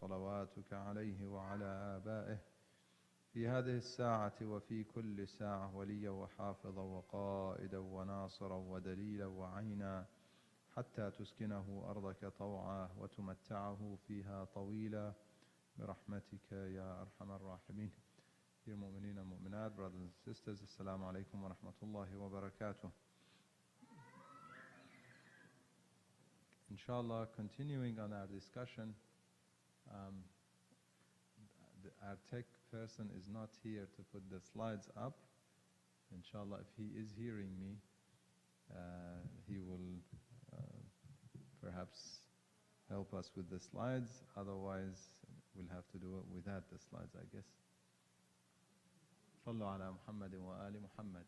صلواتك عليه وعلى آبائه في هذه الساعة وفي كل ساعة وليا وحافظا وقائدا وناصرا ودليلا وعينا حتى تسكنه أرضك طوعا وتمتعه فيها طويلا برحمتك يا أرحم الراحمين. Dear mu'mineen and mu'minat, brothers and sisters, Assalamu alaikum wa rahmatullahi wa barakatuh. Inshallah, continuing on our discussion, our tech person is not here to put the slides up. Inshallah, if he is hearing me, he will perhaps help us with the slides. Otherwise, we'll have to do it without the slides, I guess. صلوا على محمد وآل محمد.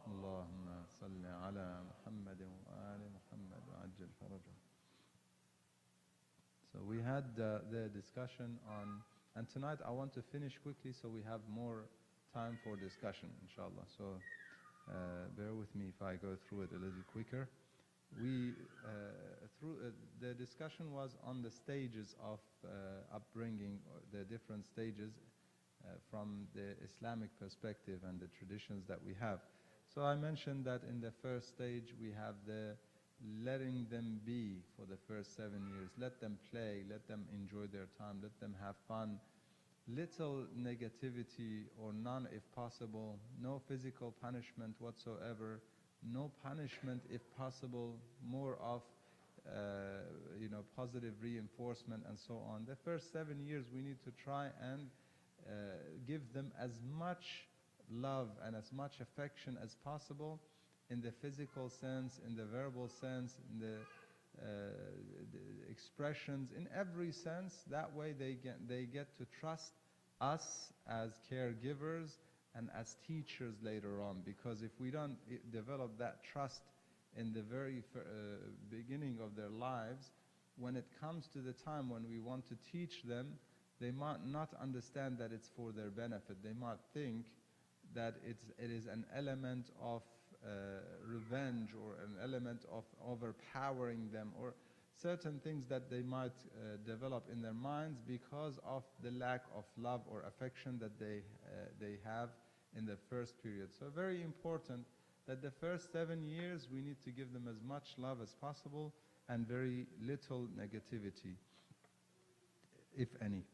اللهم صل على محمد وآل محمد وعجل فرجهم. So we had the discussion on, and tonight I want to finish quickly so we have more time for discussion, inshallah. So bear with me if I go through it a little quicker. The discussion was on the stages of upbringing, or the different stages from the Islamic perspective and the traditions that we have. So I mentioned that in the first stage we have the letting them be for the first 7 years. Let them play, let them enjoy their time, let them have fun. Little negativity or none if possible, no physical punishment whatsoever, no punishment if possible, more of positive reinforcement and so on. The first 7 years we need to try and give them as much love and as much affection as possible in the physical sense, in the verbal sense, in the expressions, in every sense. That way they get to trust us as caregivers and as teachers later on, because if we don't develop that trust in the very beginning of their lives, when it comes to the time when we want to teach them, they might not understand that it's for their benefit. They might think that it is an element of revenge or an element of overpowering them, or certain things that they might develop in their minds because of the lack of love or affection that they have in the first period. So very important that the first 7 years we need to give them as much love as possible and very little negativity, if any.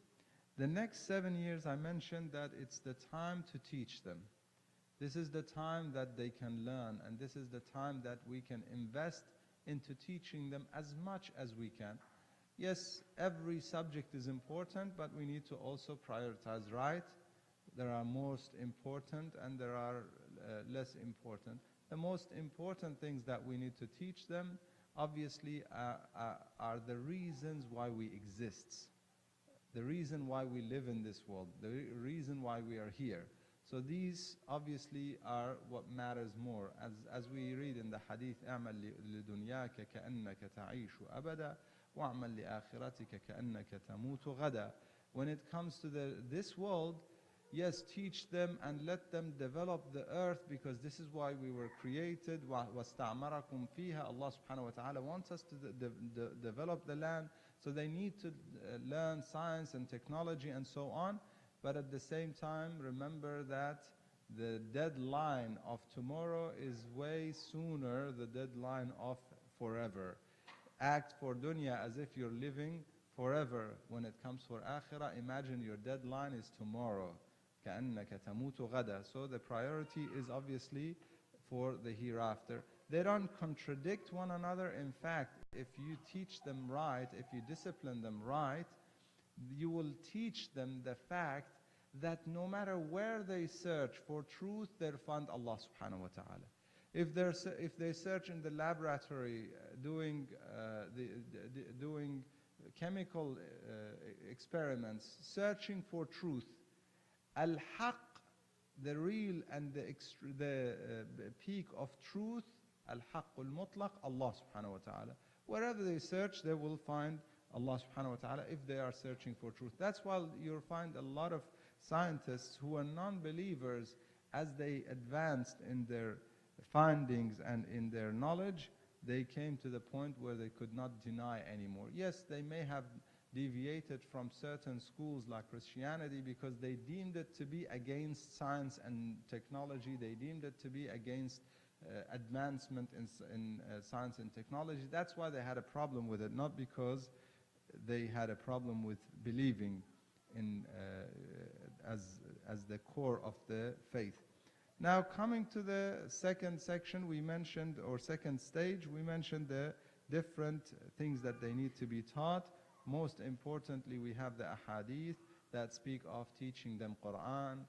The next 7 years I mentioned that it's the time to teach them. This is the time that they can learn, and this is the time that we can invest into teaching them as much as we can. Yes, every subject is important, but we need to also prioritize right. There are most important and there are less important. The most important things that we need to teach them, obviously, are the reasons why we exist. The reason why we live in this world, the reason why we are here. So these obviously are what matters more. As we read in the hadith, اعمل لدنياك كأنك تعيش أبدا واعمل لآخرتك كأنك تموت غدا. When it comes to this world, yes, teach them and let them develop the earth, because this is why we were created. وَاسْتَعْمَرَكُمْ فِيهَا. Allah subhanahu wa ta'ala wants us to develop the land. So they need to learn science and technology and so on. But at the same time, remember that the deadline of tomorrow is way sooner the deadline of forever. Act for dunya as if you're living forever. When it comes for akhirah, imagine your deadline is tomorrow. كَأَنَّكَ تَمُوتُ غَدًا. So the priority is obviously for the hereafter. They don't contradict one another. In fact, if you teach them right, if you discipline them right, you will teach them the fact that no matter where they search for truth, they'll find Allah subhanahu wa ta'ala. If they search in the laboratory doing chemical experiments, searching for truth, al-haq, the real and the peak of truth, al-haq al-mutlaq, Allah subhanahu wa ta'ala. Wherever they search, they will find Allah subhanahu wa ta'ala if they are searching for truth. That's why you'll find a lot of scientists who are non-believers, as they advanced in their findings and in their knowledge, they came to the point where they could not deny anymore. Yes, they may have deviated from certain schools like Christianity because they deemed it to be against science and technology. They deemed it to be against advancement in science and technology. That's why they had a problem with it, not because they had a problem with believing in as the core of the faith. Now, coming to the second section, we mentioned, or second stage, we mentioned the different things that they need to be taught. Most importantly, we have the ahadith that speak of teaching them Quran,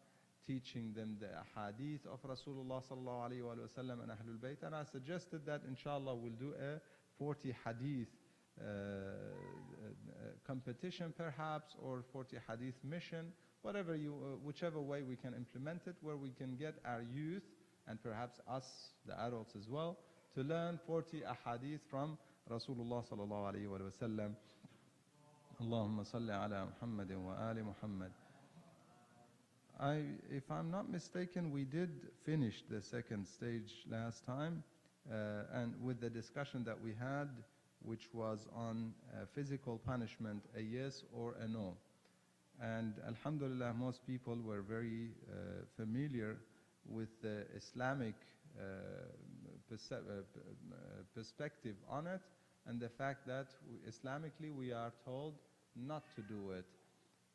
teaching them the ahadith of Rasulullah sallallahu alaihi wasallam and Ahlul Bayt. And I suggested that inshallah we'll do a 40 hadith competition perhaps, or 40 hadith mission, whatever whichever way we can implement it, where we can get our youth and perhaps us, the adults as well, to learn 40 ahadith from Rasulullah sallallahu alaihi wasallam. Allahumma salli ala Muhammad wa ali Muhammad. If I'm not mistaken, we did finish the second stage last time, and with the discussion that we had, which was on physical punishment, a yes or a no. And alhamdulillah, most people were very familiar with the Islamic perspective on it, and the fact that Islamically we are told not to do it.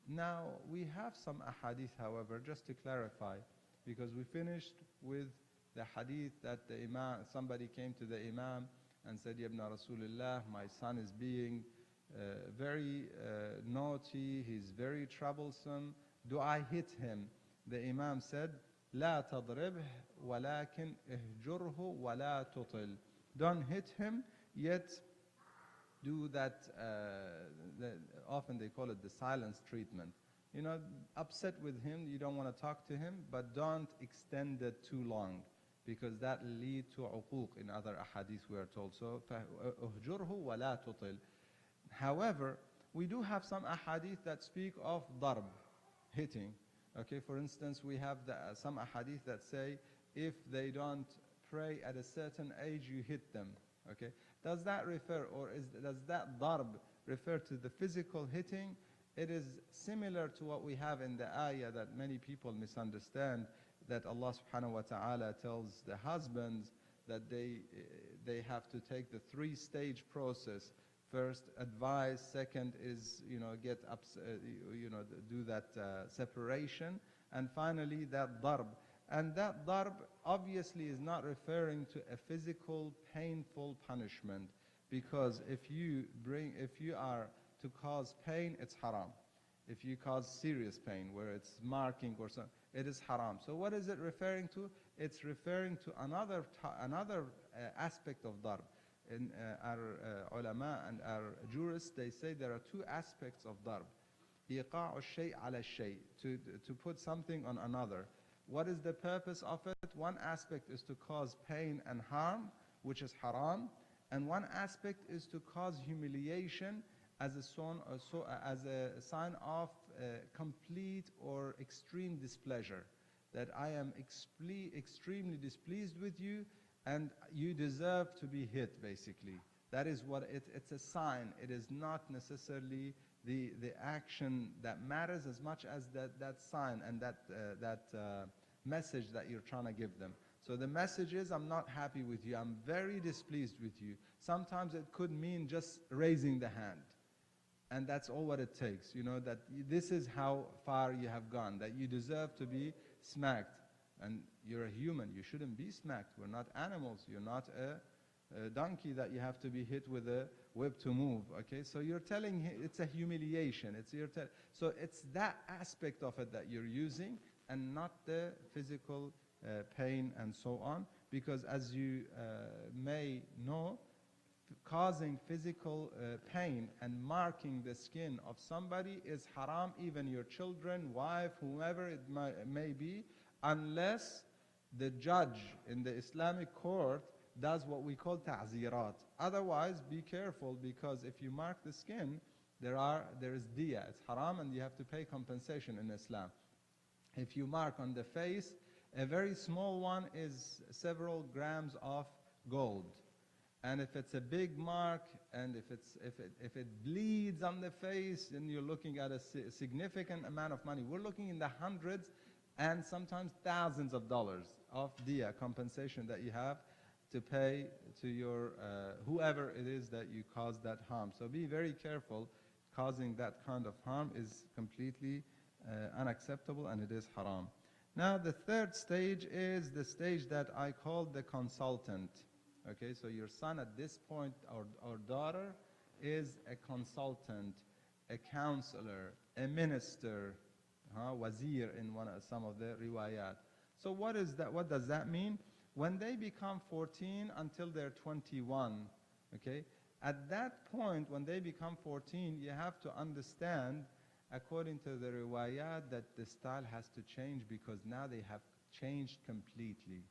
Now, we have some ahadith, however, just to clarify, because we finished with the hadith that the Imam, somebody came to the Imam and said, Ya ibn Rasulullah, my son is being very naughty, he's very troublesome, do I hit him? The Imam said, لا تضربه ولكن اهجره ولا تطل. Don't hit him, yet do that, often they call it the silence treatment. You know, upset with him, you don't want to talk to him, but don't extend it too long, because that lead to uquq in other ahadith we are told. So, اهجره ولا تطل. However, we do have some ahadith that speak of darb, hitting. Okay, for instance, we have some ahadith that say, if they don't pray at a certain age, you hit them. Okay, does that refer, or does that darb refer to the physical hitting? It is similar to what we have in the ayah that many people misunderstand, that Allah subhanahu wa ta'ala tells the husbands that they have to take the three-stage process. First, advise. Second is, get up, do that separation. And finally, that darb. And that darb obviously is not referring to a physical, painful punishment, because if you are to cause pain, it's haram. If you cause serious pain, where it's marking or something, it is haram. So what is it referring to? It's referring to another aspect of darb. In our ulama and our jurists, they say there are two aspects of darb. إيقاع الشيء على الشيء, to put something on another. What is the purpose of it? One aspect is to cause pain and harm, which is haram, and one aspect is to cause humiliation as a sign of complete or extreme displeasure, that I am extremely displeased with you, and you deserve to be hit, basically. That is what it's a sign. It is not necessarily the action that matters as much as that sign and that message that you're trying to give them. So the message is, I'm not happy with you, I'm very displeased with you. Sometimes it could mean just raising the hand. And that's all what it takes, that this is how far you have gone, that you deserve to be smacked. And you're a human, you shouldn't be smacked. We're not animals. You're not a donkey that you have to be hit with a whip to move. Okay, so you're telling him it's a humiliation. So it's that aspect of it that you're using, and not the physical pain and so on. Because as you may know, causing physical pain and marking the skin of somebody is haram, even your children, wife, whoever it may be, unless the judge in the Islamic court does what we call ta'zirat. Otherwise, be careful, because if you mark the skin, there is diya. It's haram, and you have to pay compensation in Islam. If you mark on the face, a very small one is several grams of gold. And if it's a big mark, and if it bleeds on the face, then you're looking at a significant amount of money. We're looking in the hundreds and sometimes thousands of dollars of diya compensation that you have to pay to your whoever it is that you caused that harm. So be very careful. Causing that kind of harm is completely unacceptable, and it is haram. Now the third stage is the stage that I call the consultant. Okay, so your son at this point, or daughter, is a consultant, a counselor, a minister, wazir in some of the riwayat. So what is that? What does that mean? When they become 14 until they're 21, okay, at that point, when they become 14, you have to understand, according to the riwayat, that the style has to change because now they have changed completely.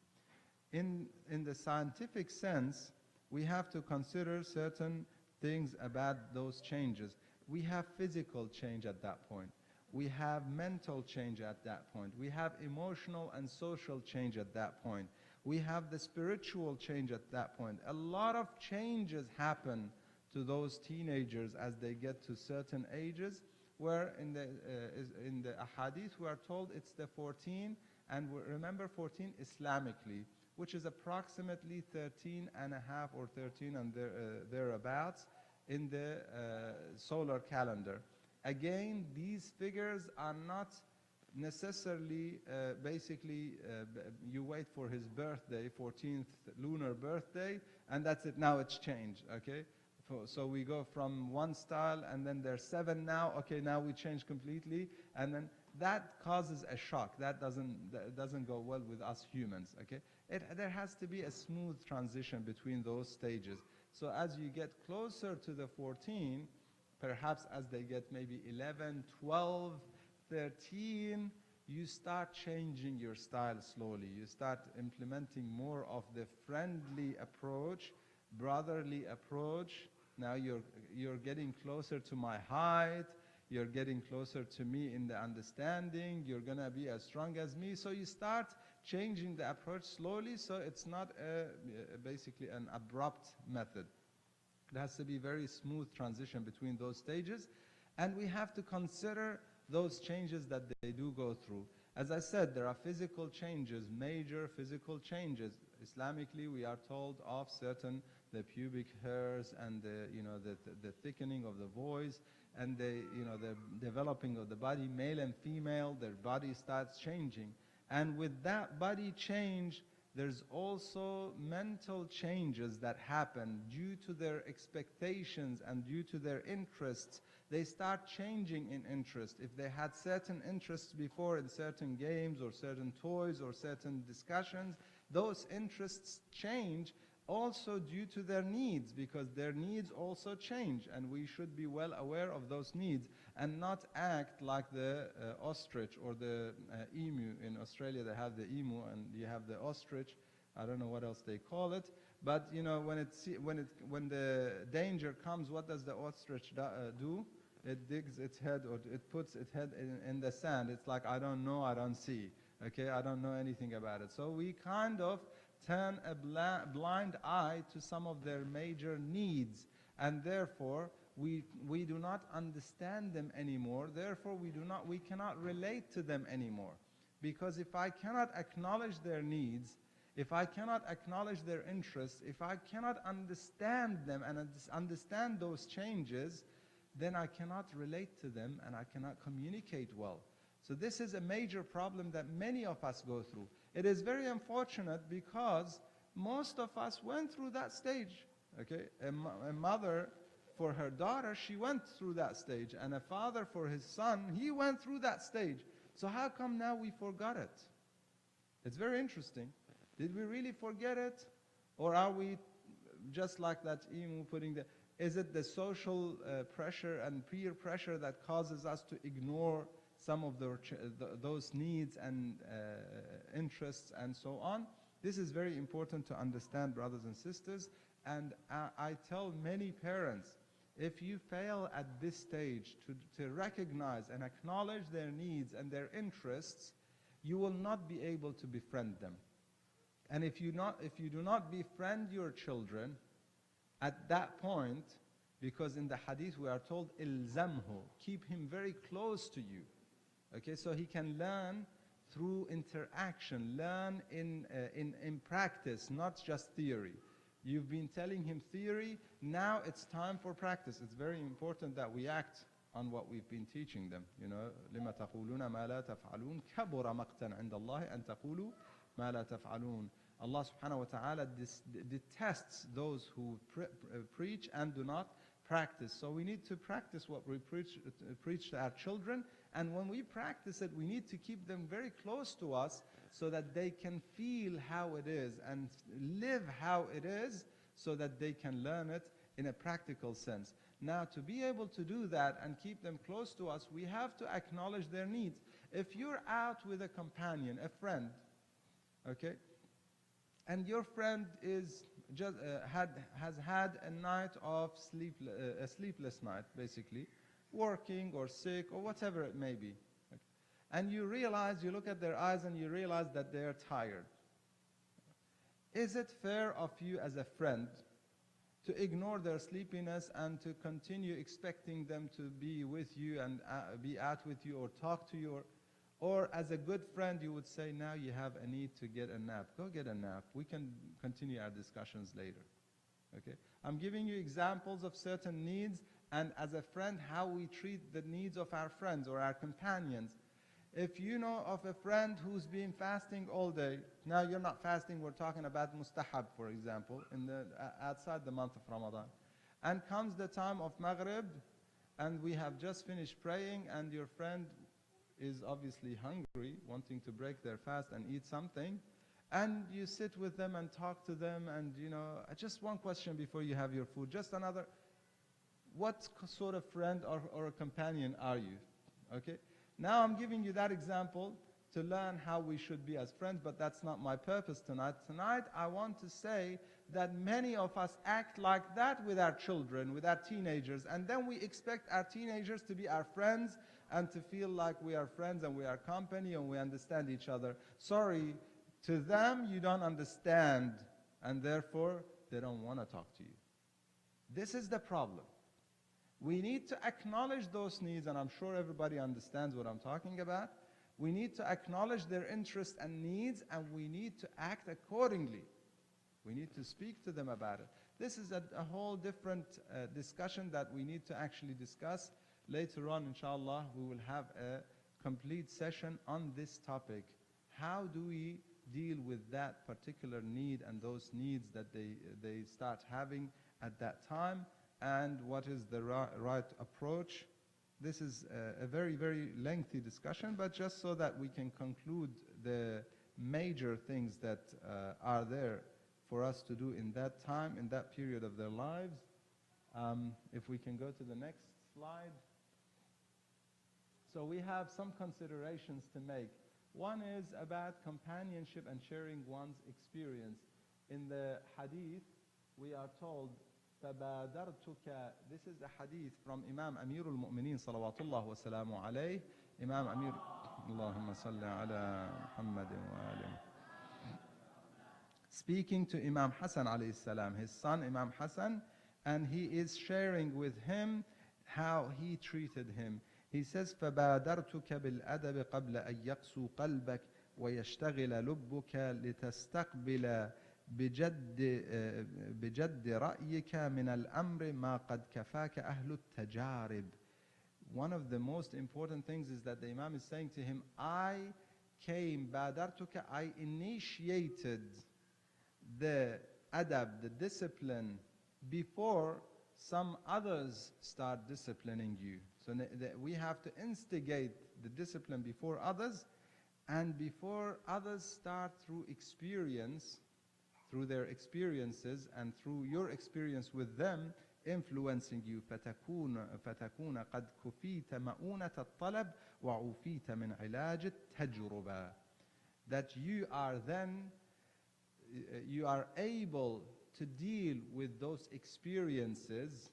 In the scientific sense, we have to consider certain things about those changes. We have physical change at that point. We have mental change at that point. We have emotional and social change at that point. We have the spiritual change at that point. A lot of changes happen to those teenagers as they get to certain ages, where in the ahadith we are told it's the 14, and remember 14 Islamically, which is approximately 13 and a half or 13 and thereabouts in the solar calendar. Again, these figures are not necessarily, you wait for his birthday, 14th lunar birthday, and that's it, now it's changed, okay? So we go from one style, and then there's 7 now, okay, now we change completely, and then that causes a shock. That doesn't go well with us humans, okay? There has to be a smooth transition between those stages. So as you get closer to the 14, perhaps as they get maybe 11, 12, 13, you start changing your style slowly. You start implementing more of the friendly approach, brotherly approach. Now you're getting closer to my height. You're getting closer to me in the understanding. You're going to be as strong as me. So you start changing the approach slowly, so it's not basically an abrupt method. It has to be very smooth transition between those stages. And we have to consider those changes that they do go through. As I said, there are physical changes, major physical changes. Islamically, we are told of certain, the pubic hairs and the thickening of the voice, and the developing of the body, male and female, their body starts changing. And with that body change, there's also mental changes that happen due to their expectations and due to their interests. They start changing in interest. If they had certain interests before in certain games or certain toys or certain discussions, those interests change also due to their needs, because their needs also change, and we should be well aware of those needs and not act like the ostrich or the emu. In Australia they have the emu and you have the ostrich. I don't know what else they call it, but when the danger comes, what does the ostrich do? It digs its head, or it puts its head in the sand. It's like, I don't know, I don't see. Okay, I don't know anything about it. So we kind of turn a blind eye to some of their major needs, and therefore we do not understand them anymore. Therefore we cannot relate to them anymore, because if I cannot acknowledge their needs, if I cannot acknowledge their interests, if I cannot understand them and understand those changes, then I cannot relate to them and I cannot communicate well. So this is a major problem that many of us go through. It is very unfortunate because most of us went through that stage. Okay, a mother for her daughter, she went through that stage, and a father for his son, he went through that stage. So how come now we forgot it? It's very interesting. Did we really forget it? Or are we just like that emu putting the... Is it the social pressure and peer pressure that causes us to ignore some of those needs and interests and so on? This is very important to understand, brothers and sisters. And I tell many parents, if you fail at this stage to recognize and acknowledge their needs and their interests, you will not be able to befriend them. And if you do not befriend your children, At that point, because in the hadith we are told, ilzamhu, keep him very close to you. Okay, so he can learn through interaction, learn in practice, not just theory. You've been telling him theory, now it's time for practice. It's very important that we act on what we've been teaching them. You know, لِمَ تَقُولُونَ مَا لَا تَفْعَلُونَ كَبُرَ مَقْتًا عِنْدَ اللَّهِ أَن تَقُولُوا مَا لَا تَفْعَلُونَ. Allah subhanahu wa ta'ala detests those who preach and do not practice. So we need to practice what we preach to our children, and when we practice it, we need to keep them very close to us so that they can feel how it is and live how it is, so that they can learn it in a practical sense. Now, to be able to do that and keep them close to us, we have to acknowledge their needs. If you're out with a companion, a friend, okay, and your friend is just has had a night of a sleepless night, basically, working or sick or whatever it may be, okay, and you realize, you look at their eyes and you realize that they are tired. Is it fair of you as a friend to ignore their sleepiness and to continue expecting them to be with you and be out with you or talk to you? Or as a good friend, you would say, now you have a need to get a nap. Go get a nap. We can continue our discussions later. Okay? I'm giving you examples of certain needs, and as a friend, how we treat the needs of our friends or our companions. If you know of a friend who's been fasting all day, now you're not fasting, we're talking about mustahab, for example, outside the month of Ramadan, and comes the time of Maghrib, and we have just finished praying, and your friend is obviously hungry, wanting to break their fast and eat something, and you sit with them and talk to them, and just one question before you have your food, just another, what sort of friend or a companion are you? Okay? Now I'm giving you that example to learn how we should be as friends, but that's not my purpose tonight. Tonight I want to say that many of us act like that with our children, with our teenagers, and then we expect our teenagers to be our friends and to feel like we are friends and we are company and we understand each other. Sorry, to them you don't understand, and therefore they don't want to talk to you. This is the problem. We need to acknowledge those needs, and I'm sure everybody understands what I'm talking about. We need to acknowledge their interests and needs, and we need to act accordingly. We need to speak to them about it. This is a whole different discussion that we need to actually discuss. Later on, inshallah, we will have a complete session on this topic. How do we deal with that particular need and those needs that they start having at that time, and what is the right approach? This is a very, very lengthy discussion, but just so that we can conclude the major things that are there for us to do in that time, in that period of their lives. If we can go to the next slide. So we have some considerations to make. One is about companionship and sharing one's experience. In the hadith, we are told, فَبَادَرْتُكَ. This is a hadith from Imam Amir al-Mu'mineen salawatullah wa salamu alayh. Imam Amir, Allahumma salli ala Muhammad wa alayhi. Speaking to Imam Hassan alayhi salam, his son Imam Hassan, and he is sharing with him how he treated him. He says, فَبَادَرْتُكَ بِالْأَدَبِ قَبْلَ أَنْ يَقْسُوا قَلْبَكَ وَيَشْتَغِلَ لُبُّكَ لِتَسْتَقْبِلَ بجد رأيك من الأمر ما قد كفاك أهل التجارب. One of the most important things is that the Imam is saying to him, I initiated the adab, the discipline, before some others start disciplining you. So we have to instigate the discipline before others, and before others start through experience, through their experiences and through your experience with them, influencing you. فتكون قد كفيت مؤونة الطلب وعوفيت من علاج التجربة. That you are then, you are able to deal with those experiences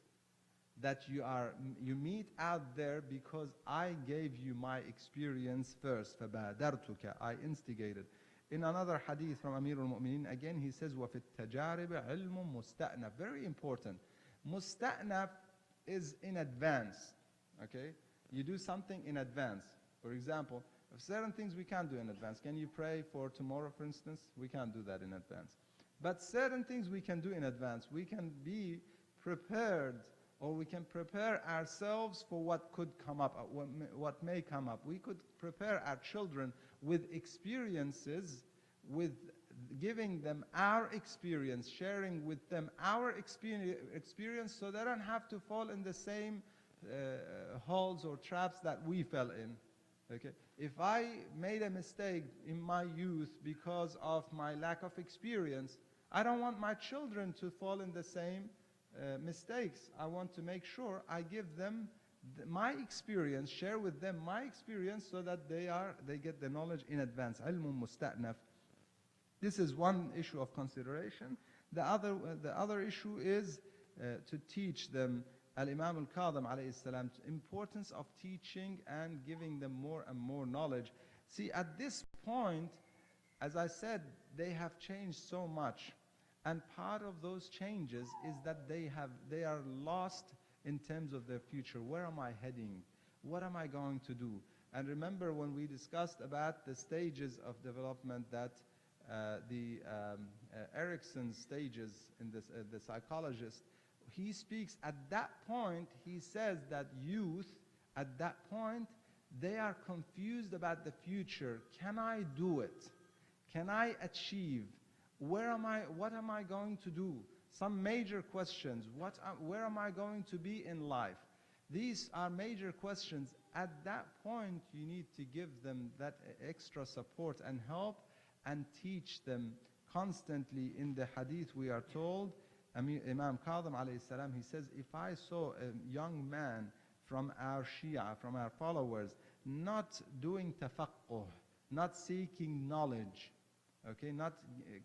that you meet out there, because I gave you my experience first. فبادرتك, I instigated. In another hadith from Amir al-Mu'mineen, again he says, وَفِي التَّجَارِبِ عِلْمٌ مُسْتَأْنَفٌ. Very important. Musta'naf is in advance. Okay? You do something in advance. For example, certain things we can't do in advance. Can you pray for tomorrow, for instance? We can't do that in advance. But certain things we can do in advance. We can be prepared, or we can prepare ourselves for what could come up, what may come up. We could prepare our children with experiences, with giving them our experience, sharing with them our experience, so they don't have to fall in the same holes or traps that we fell in. Okay? If I made a mistake in my youth because of my lack of experience, I don't want my children to fall in the same mistakes. I want to make sure I give them my experience, share with them my experience, so that they get the knowledge in advance. علم مستأنف. This is one issue of consideration. The other issue is to teach them. Al-Imam al-Kadhim alayhi salam, importance of teaching and giving them more and more knowledge. See, at this point, as I said, they have changed so much. And part of those changes is that they are lost in terms of their future. Where am I heading? What am I going to do? And remember when we discussed about the stages of development, that Erickson's stages in this, the psychologist, he speaks at that point, he says that youth, at that point, they are confused about the future. Can I do it? Can I achieve? Where am I? What am I going to do? Some major questions. Where am I going to be in life? These are major questions. At that point, you need to give them that extra support and help, and teach them constantly. In the hadith we are told, Imam Kadhim alayhi salam, he says, if I saw a young man from our Shia, from our followers, not doing tafaqquh, not seeking knowledge, okay, not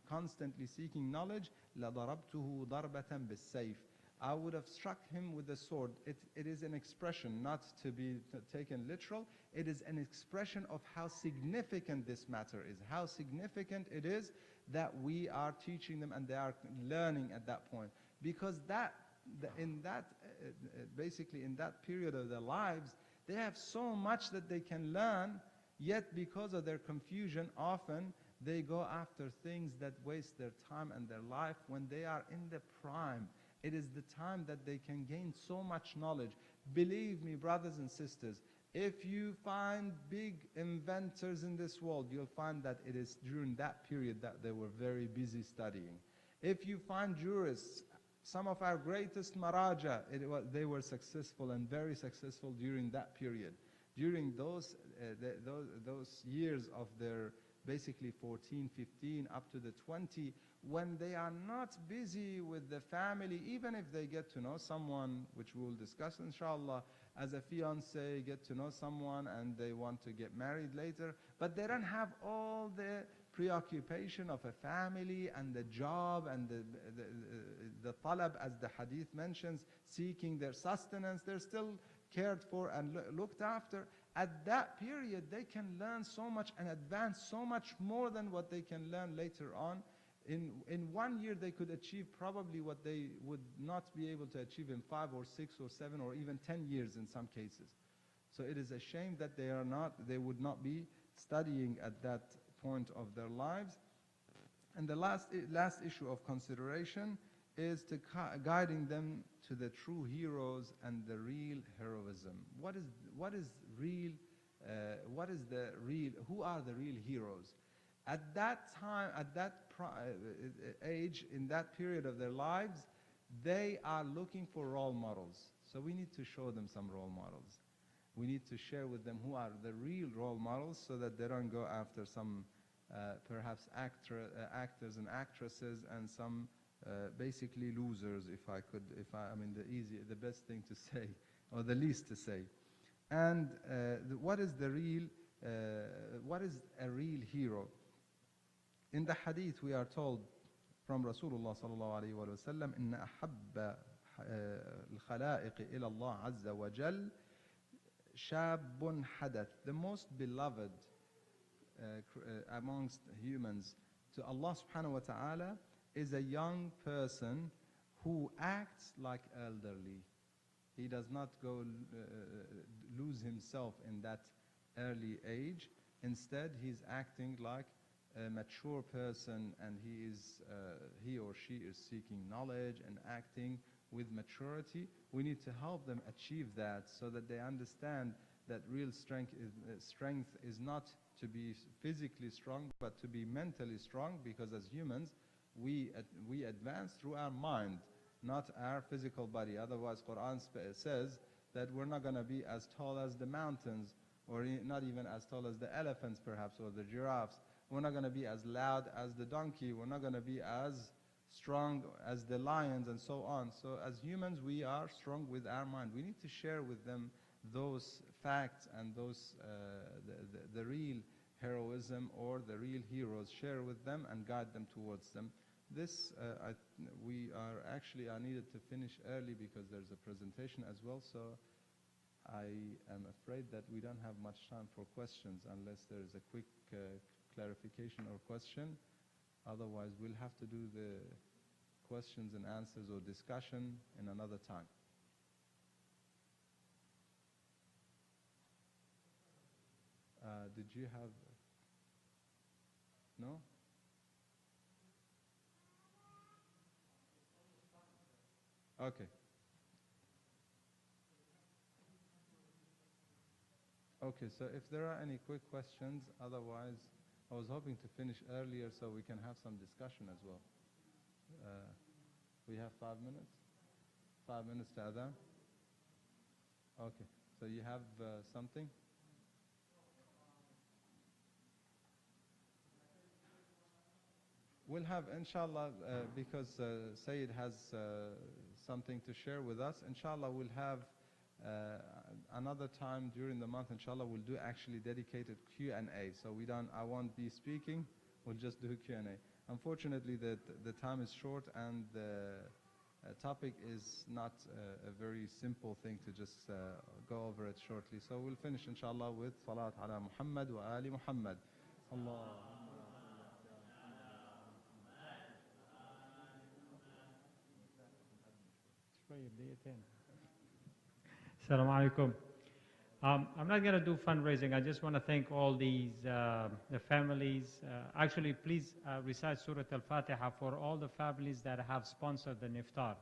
constantly seeking knowledge, لَضَرَبْتُهُ ضَرْبَةً بِالسَّيْفِ, I would have struck him with a sword. It is an expression, not to be taken literal. It is an expression of how significant this matter is, how significant it is that we are teaching them and they are learning at that point. Because basically in that period of their lives, they have so much that they can learn, yet because of their confusion, often they go after things that waste their time and their life. When they are in the prime, it is the time that they can gain so much knowledge. Believe me, brothers and sisters, if you find big inventors in this world, you'll find that it is during that period that they were very busy studying. If you find jurists, some of our greatest maraja, they were successful and very successful during that period. During those years of their basically 14, 15, up to the 20, when they are not busy with the family, even if they get to know someone, which we will discuss inshallah, as a fiancé, get to know someone and they want to get married later, but they don't have all the preoccupation of a family and the job and the talab, as the hadith mentions, seeking their sustenance. They're still cared for and looked after. At that period, they can learn so much and advance so much more than what they can learn later on. In 1 year, they could achieve probably what they would not be able to achieve in 5 or 6 or 7 or even 10 years in some cases. So it is a shame that they would not be studying at that point of their lives. And the last issue of consideration is to guiding them to the true heroes and the real heroism. What is real? Who are the real heroes? At that time, at that age, in that period of their lives, they are looking for role models. So we need to show them some role models. We need to share with them who are the real role models, so that they don't go after some perhaps actors and actresses and some basically losers, the best thing to say, or the least to say. And what is a real hero? In the hadith we are told from Rasulullah sallallahu alayhi wa sallam, إن أحب الخلائق إلى الله عز وجل شاب حدث. The most beloved amongst humans to Allah subhanahu wa ta'ala is a young person who acts like elderly. He does not go lose himself in that early age. Instead, he's acting like a mature person, and he or she is seeking knowledge and acting with maturity. We need to help them achieve that so that they understand that real strength is not to be physically strong, but to be mentally strong, because as humans, we advance through our mind, not our physical body. Otherwise, Quran says that we're not going to be as tall as the mountains, or not even as tall as the elephants perhaps, or the giraffes. We're not going to be as loud as the donkey. We're not going to be as strong as the lions, and so on. So as humans, we are strong with our mind. We need to share with them those facts and those the real heroism or the real heroes. Share with them and guide them towards them. This we are actually, I needed to finish early because there's a presentation as well, so I am afraid that we don't have much time for questions unless there is a quick clarification or question. Otherwise, we'll have to do the questions and answers or discussion in another time. Did you have? No? Okay. Okay, so if there are any quick questions, otherwise, I was hoping to finish earlier so we can have some discussion as well. We have 5 minutes? 5 minutes to Adhan? Okay, so you have something? We'll have, inshallah, because Sayyid has something to share with us, inshallah, we'll have another time during the month, inshallah, we'll do actually dedicated Q&A. So I won't be speaking, we'll just do Q&A. Unfortunately, the time is short, and the topic is not a very simple thing to just go over it shortly. So we'll finish, inshallah, with Salat ala Muhammad wa Ali Muhammad. Allah. Assalamu alaikum. I'm not going to do fundraising. I just want to thank all these the families. Actually, please recite Surah Al-Fatiha for all the families that have sponsored the iftar,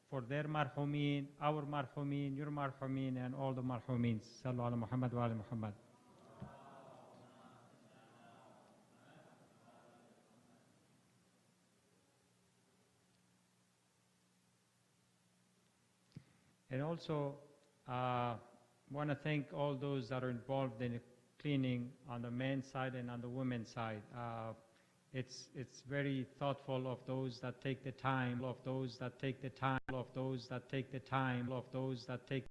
for their marhumin, our marhumin, your marhumin, and all the marhumins. Sallu ala Muhammad wa ali Muhammad. And also, want to thank all those that are involved in cleaning on the men's side and on the women's side. It's very thoughtful of those that take the time, of those that take the time, of those that take the time, of those that take